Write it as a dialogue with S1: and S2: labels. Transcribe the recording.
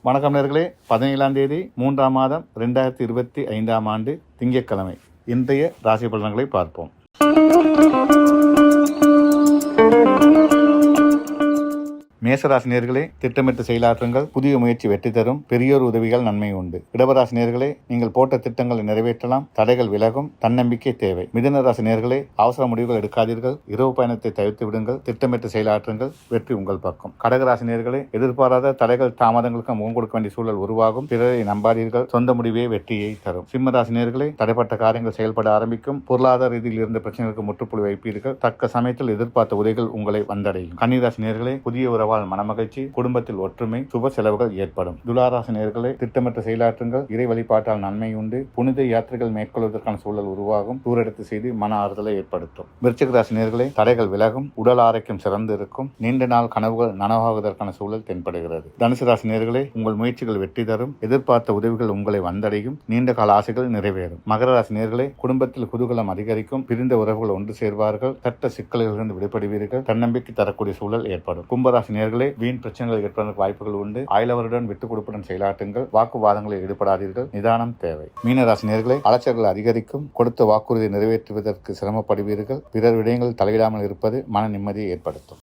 S1: வணக்கம் நேயர்களே, 17ஆம் தேதி 3ஆம் மாதம் 2025ஆம் ஆண்டு திங்கட்கிழமை. இன்றைய ராசி பலன்களை பார்ப்போம். மேசராசினியர்களே, திட்டமிட்டு செயலாற்றுங்கள். புதிய முயற்சி வெற்றி தரும். பெரியோர் உதவிகள் நன்மை உண்டு. இடவராசினியர்களே, நீங்கள் போட்ட திட்டங்களை நிறைவேற்றலாம். தடைகள் விலகும். தன்னம்பிக்கை தேவை. மிதுனராசினியர்களே, அவசர முடிவுகள் எடுக்காதீர்கள். இரவு பயணத்தை தவிர்த்து விடுங்கள். திட்டமிட்டு செயலாற்றுங்கள். வெற்றி உங்கள் பக்கம். கடகராசினியர்களே, எதிர்பாராத தடைகள் தாமதங்களுக்கு முகம் கொடுக்க வேண்டிய சூழல் உருவாகும். பிறரை நம்பாதீர்கள். சொந்த முடிவே வெற்றியை தரும். சிம்மராசினியர்களே, தடைப்பட்ட காரியங்கள் செயல்பட ஆரம்பிக்கும். பொருளாதார ரீதியில் இருந்த பிரச்சனைகளுக்கு முற்றுப்புள்ளி வைப்பீர்கள். தக்க சமயத்தில் எதிர்பார்த்த உதவிகள் உங்களை வந்தடையும். கன்னிராசினியர்களே, புதிய உறவால் மனமகிழ்ச்சி, குடும்பத்தில் ஒற்றுமை, சுப செலவுகள் ஏற்படும். துளாராசி நேயர்களே, திட்டமிட்டு செயலாற்றுங்கள். இறை வழிபாட்டால் நன்மை உண்டு. புனித யாத்திரைகள் மேற்கொள்வதற்கான சூழல் உருவாகும். தூரெடுத்து செய்து மன ஆறுதலை ஏற்படுத்தும். விருச்சிக ராசி நேயர்களே, தடைகள் விலகும். உடல் ஆரோக்கியம் சிறந்து இருக்கும். நீண்ட நாள் கனவுகள் நனவாகுவதற்கான சூழல் தென்படுகிறது. தனுசு ராசி நேயர்களே, உங்கள் முயற்சிகள் வெற்றி தரும். எதிர்பார்த்த உதவிகள் உங்களை வந்தடையும். நீண்ட கால ஆசைகள் நிறைவேறும். மகர ராசி நேயர்களே, குடும்பத்தில் குதூகலம் அதிகரிக்கும். பிரிந்த உறவுகள் ஒன்று சேர்வார்கள். சட்ட சிக்கல்களிலிருந்து விடுபடுவீர்கள். தன்னம்பிக்கை தரக்கூடிய சூழல் ஏற்படும். கும்பராசி நேயர்களே, வீண் பிரச்சனைகள் ஏற்படுவதற்கு வாய்ப்புகள் உண்டு. அயலவருடன் விட்டுக் கொடுப்புடன் செயலாற்றுங்கள். வாக்குவாதங்களில் ஈடுபடாதீர்கள். நிதானம் தேவை. மீனராசி நேயர்களே, அலைச்சல்கள் அதிகரிக்கும். கொடுத்த வாக்குறுதியை நிறைவேற்றுவதற்கு சிரமப்படுவீர்கள். பிறர் விடயங்கள் தலையிடாமல் இருப்பது மன நிம்மதியை ஏற்படுத்தும்.